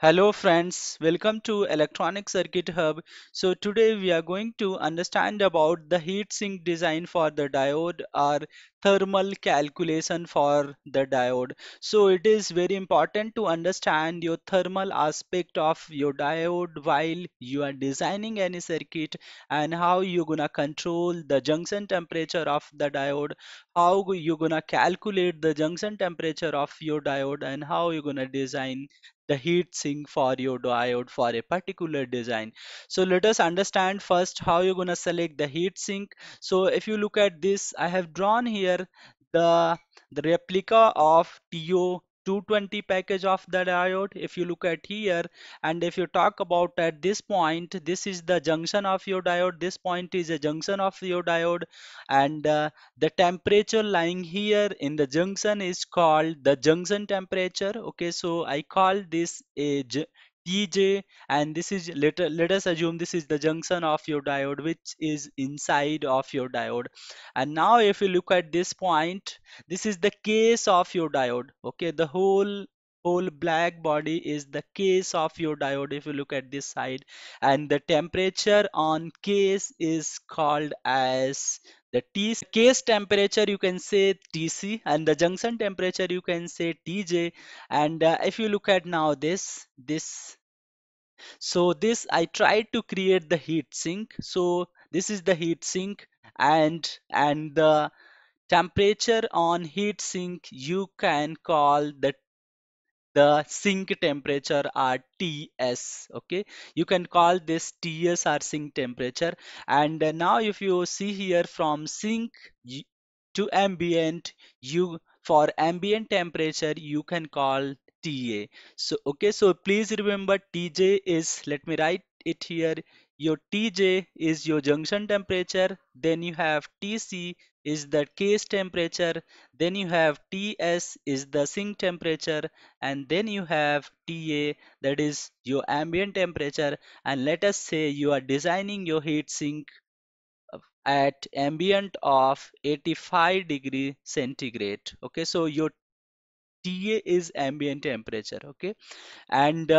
Hello friends, welcome to Electronic Circuit Hub. So today we are going to understand about the heat sink design for the diode or thermal calculation for the diode. So it is very important to understand your thermal aspect of your diode while you are designing any circuit and how you're gonna control the junction temperature of the diode, how you're gonna calculate the junction temperature of your diode and how you're gonna design the heat sink for your diode for a particular design. So let us understand first how you're going to select the heat sink. So if you look at this, I have drawn here the the replica of TO 220 package of the diode. If you look at here, and if you talk about at this point, this is the junction of your diode, this point is a junction of your diode, and the temperature lying here in the junction is called the junction temperature. Okay, so I call this a TJ, and this is let us assume this is the junction of your diode which is inside of your diode. And now if you look at this point, this is the case of your diode. Okay, the whole black body is the case of your diode if you look at this side, and the temperature on case is called as the case temperature you can say TC, and the junction temperature you can say TJ. And if you look at now this I tried to create the heat sink. So this is the heat sink, and the temperature on heat sink you can call the sink temperature or TS. Okay, you can call this TS or sink temperature. And now if you see here from sink to ambient, you for ambient temperature you can call TA. So okay, so please remember TJ is, let me write it here, your TJ is your junction temperature, then you have TC is the case temperature, then you have TS is the sink temperature, and then you have TA, that is your ambient temperature. And let us say you are designing your heat sink at ambient of 85 degree centigrade. Okay, so your TA is ambient temperature. Okay, and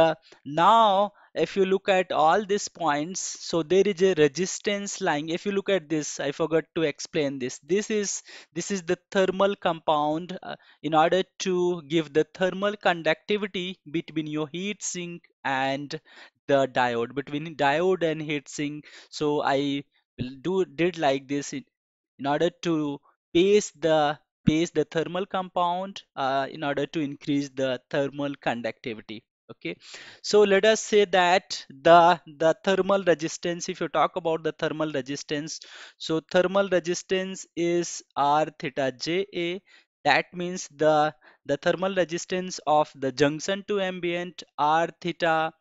now if you look at all these points, so there is a resistance line. If you look at this, I forgot to explain this, this is the thermal compound, in order to give the thermal conductivity between your heat sink and the diode, between diode and heat sink. So I did like this in order to paste the thermal compound, in order to increase the thermal conductivity. Okay, so let us say that the thermal resistance, if you talk about the thermal resistance, so thermal resistance is R theta Ja. That means the thermal resistance of the junction to ambient R theta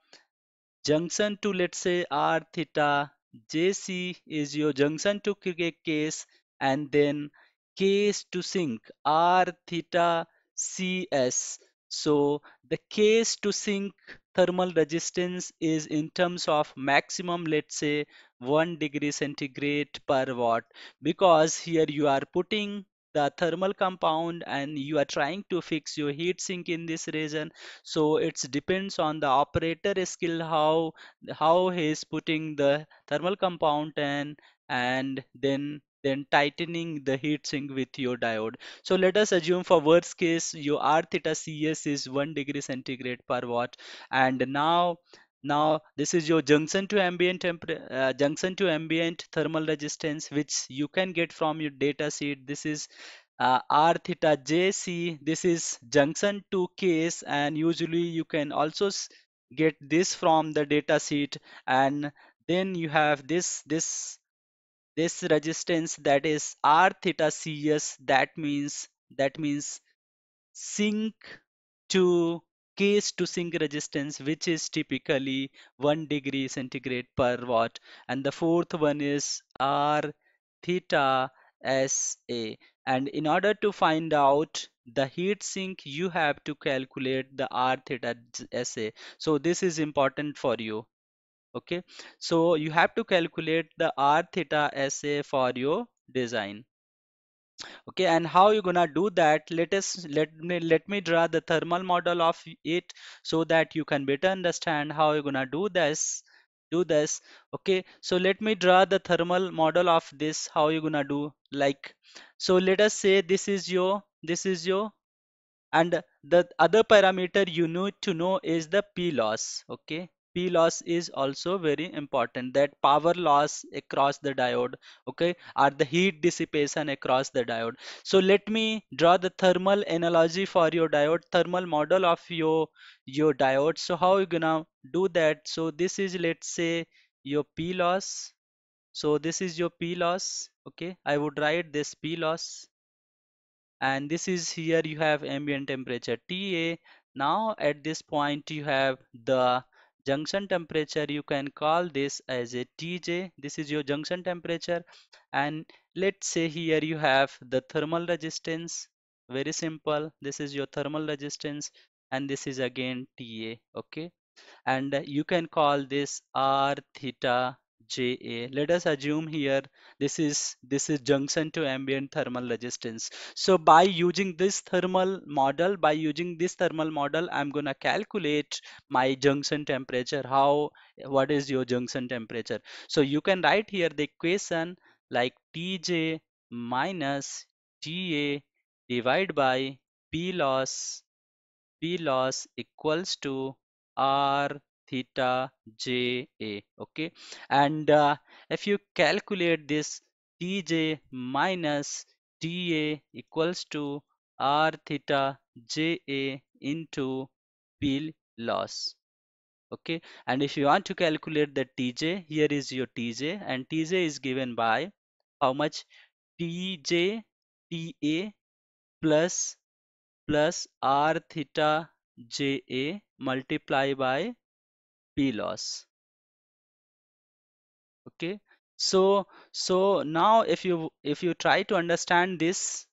junction to, let's say, R theta JC is your junction to case, and then case to sink R theta CS. So the case to sink thermal resistance is in terms of maximum, let's say, 1 degree centigrade per watt, because here you are putting the thermal compound and you are trying to fix your heat sink in this region. So it depends on the operator skill how he is putting the thermal compound and then tightening the heat sink with your diode. So let us assume for worst case your R theta CS is 1 degree centigrade per watt. And now this is your junction to ambient thermal resistance, which you can get from your data sheet. This is R theta JC, this is junction to case, and usually you can also get this from the data sheet. And then you have this resistance, that is R theta CS, that means sink to case to sink resistance, which is typically 1 degree centigrade per watt. And the fourth one is R theta SA. And in order to find out the heat sink, you have to calculate the R theta SA. So this is important for you. Okay, so you have to calculate the R theta SA for your design. Okay, and how you gonna do that? Let me draw the thermal model of it so that you can better understand how you're gonna do this. Okay, so let me draw the thermal model of this. How you gonna do? Like, so let us say this is your and the other parameter you need to know is the P loss. Okay, P loss is also very important, that power loss across the diode, okay, or the heat dissipation across the diode. So let me draw the thermal analogy for your diode, thermal model of your diode. So how you gonna do that? So this is, let's say, your P loss. So this is your P loss. Okay, I would write this P loss, and this is, here you have ambient temperature TA. Now at this point you have the junction temperature. You can call this as a TJ. This is your junction temperature. And let's say here you have the thermal resistance. Very simple, this is your thermal resistance, and this is again TA. Okay, and you can call this R theta JA. Let us assume here this is junction to ambient thermal resistance. So by using this thermal model, I'm gonna calculate my junction temperature. What is your junction temperature? So you can write here the equation like TJ minus TA divided by P loss. P loss equals to R theta JA. Okay, and if you calculate this, TJ minus TA equals to R theta JA into P loss. Okay, and if you want to calculate the TJ, here is your TJ, and TJ is given by how much? TJ TA plus R theta JA multiply by P loss. Okay, so now if you try to understand this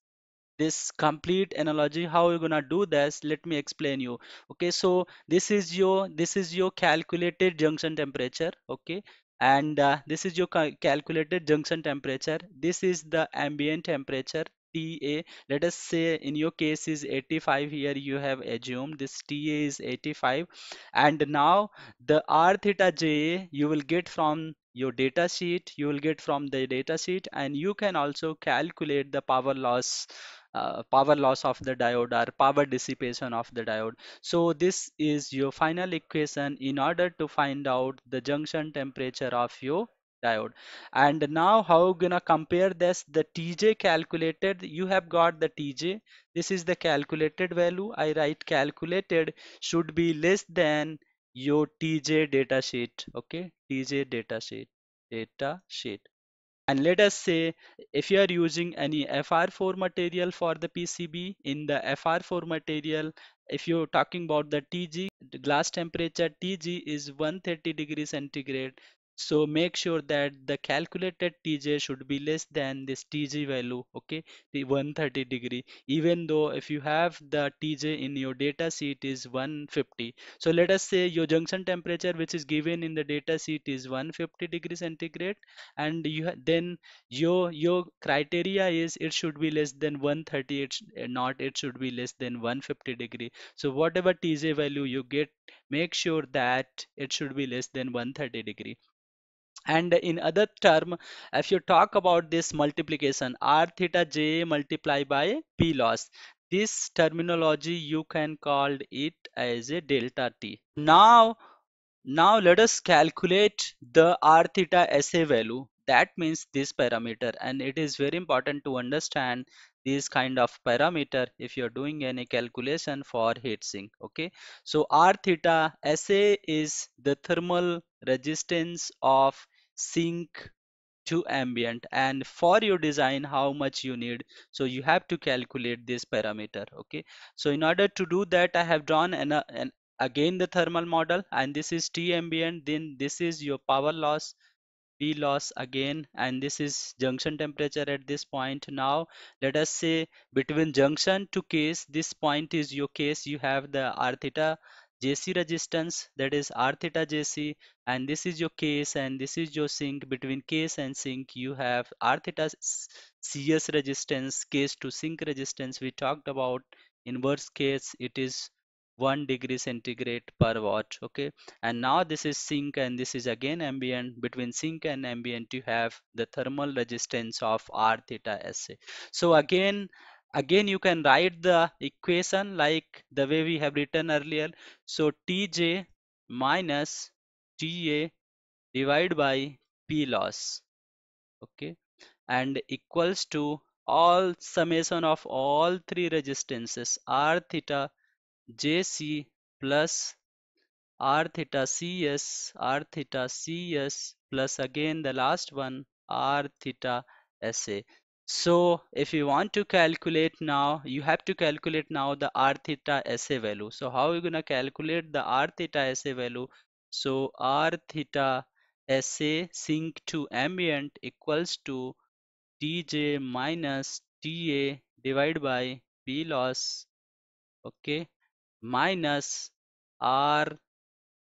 complete analogy, how you're gonna do this, let me explain you. Okay, so this is your calculated junction temperature. Okay, and this is your calculated junction temperature. This is the ambient temperature TA. Let us say in your case is 85. Here you have assumed this TA is 85, and now the R theta JA you will get from your data sheet. You will get from the data sheet, and you can also calculate the power loss of the diode, or power dissipation of the diode. So this is your final equation in order to find out the junction temperature of your diode. And now how gonna compare this? The TJ calculated, you have got the TJ. This is the calculated value. I write calculated should be less than your TJ data sheet. Okay, TJ data sheet. And let us say if you are using any FR4 material for the PCB, in the FR4 material, if you're talking about the TG, the glass temperature TG is 130 degrees centigrade. So make sure that the calculated TJ should be less than this TG value, okay, the 130 degree, even though if you have the TJ in your data sheet is 150. So let us say your junction temperature which is given in the data sheet is 150 degrees centigrade, and then your criteria is it should be less than 130. It's not, it should be less than 150 degree. So whatever TJ value you get, make sure that it should be less than 130 degree. And in other term, if you talk about this multiplication, R theta J multiply by P loss, this terminology you can call it as a delta T. Now let us calculate the R theta SA value. That means this parameter, and it is very important to understand this kind of parameter if you're doing any calculation for heatsink. Okay, so R theta SA is the thermal resistance of sink to ambient, and for your design how much you need, so you have to calculate this parameter. Okay, so in order to do that, I have drawn an again the thermal model, and this is T ambient, then this is your power loss P loss again, and this is junction temperature at this point. Now let us say between junction to case, this point is your case, you have the R theta JC resistance, that is R theta JC, and this is your case and this is your sink. Between case and sink you have R theta CS resistance, case to sink resistance we talked about. In worst case it is 1 degree centigrade per watt. Okay, and now this is sink and this is again ambient. Between sink and ambient you have the thermal resistance of R theta SA. So again you can write the equation like the way we have written earlier. So Tj minus Ta divided by P loss, okay, and equals to all summation of all three resistances R theta Jc plus R theta Cs, R theta Cs plus again the last one R theta Sa. So if you want to calculate now, you have to calculate now the R theta Sa value. So how are you gonna calculate the R theta Sa value? So R theta Sa sink to ambient equals to Tj minus Ta divided by P loss, okay, minus R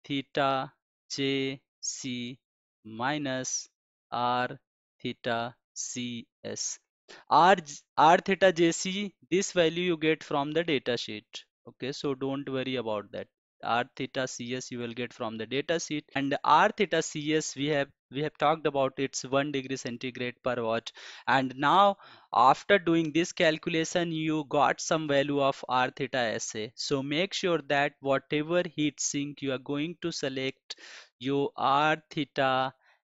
theta J C minus R theta CS. R theta JC, this value you get from the data sheet. Okay, so don't worry about that. R theta CS you will get from the data sheet, and R theta CS we have talked about, it's 1 degree centigrade per watt. And now after doing this calculation you got some value of R theta SA. So make sure that whatever heat sink you are going to select, your R theta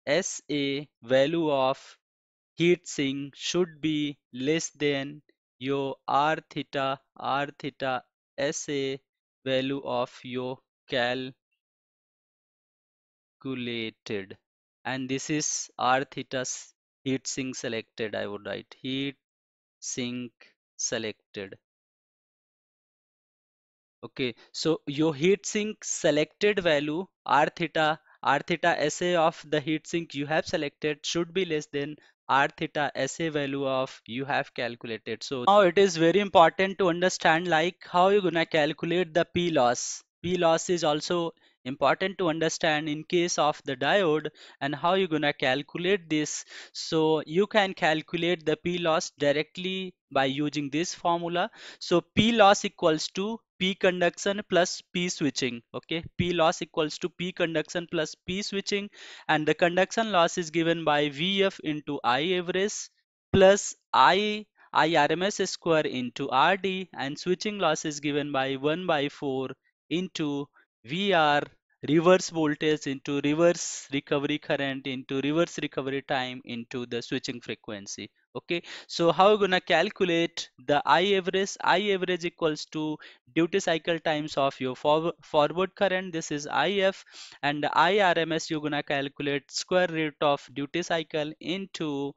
SA value of heat sink should be less than your R theta SA value of your calculated. And this is R theta's heat sink selected. I would write heat sink selected. Okay, so your heat sink selected value R theta SA of the heat sink you have selected should be less than R theta SA value of you have calculated. So now it is very important to understand like how you're gonna calculate the P loss. P loss is also important to understand in case of the diode, and how you're gonna calculate this. So you can calculate the P loss directly by using this formula. So P loss equals to P conduction plus P switching. Okay, P loss equals to P conduction plus P switching, and the conduction loss is given by Vf into I average plus I RMS square into RD, and switching loss is given by 1 by 4 into VR reverse voltage into reverse recovery current into reverse recovery time into the switching frequency. Okay, so how are we gonna calculate the I average? I average equals to duty cycle times of your forward current. This is IF, and IRMS you're gonna calculate square root of duty cycle into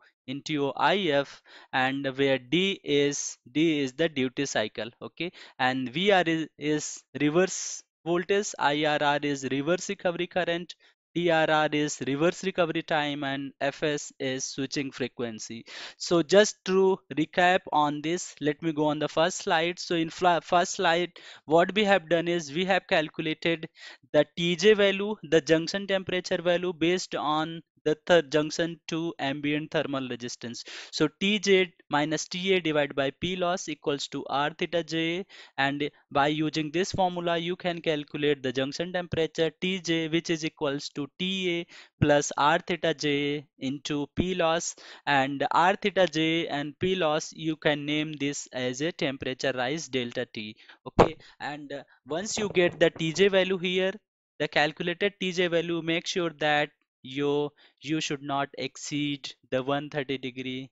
your IF, and where D is the duty cycle. Okay, and VR is reverse voltage, IRR is reverse recovery current, TRR is reverse recovery time, and FS is switching frequency. So just to recap on this, let me go on the first slide. So in first slide, what we have done is we have calculated the TJ value, the junction temperature value based on the junction to ambient thermal resistance. So Tj minus Ta divided by P loss equals to R theta J, and by using this formula you can calculate the junction temperature Tj, which is equals to Ta plus R theta J into P loss, and R theta J and P loss you can name this as a temperature rise delta T. Okay, and once you get the Tj value here, the calculated Tj value, make sure that you should not exceed the 130 degree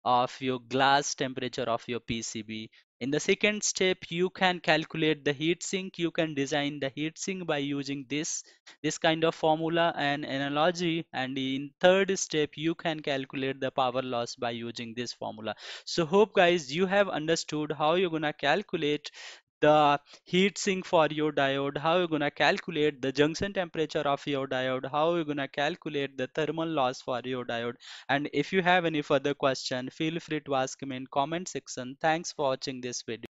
of your glass temperature of your PCB. In the second step, you can calculate the heat sink. You can design the heat sink by using this kind of formula and analogy. And in third step, you can calculate the power loss by using this formula. So hope guys you have understood how you're gonna calculate the heat sink for your diode, how you're gonna calculate the junction temperature of your diode, how you're gonna calculate the thermal loss for your diode. And if you have any further question, feel free to ask me in comment section. Thanks for watching this video.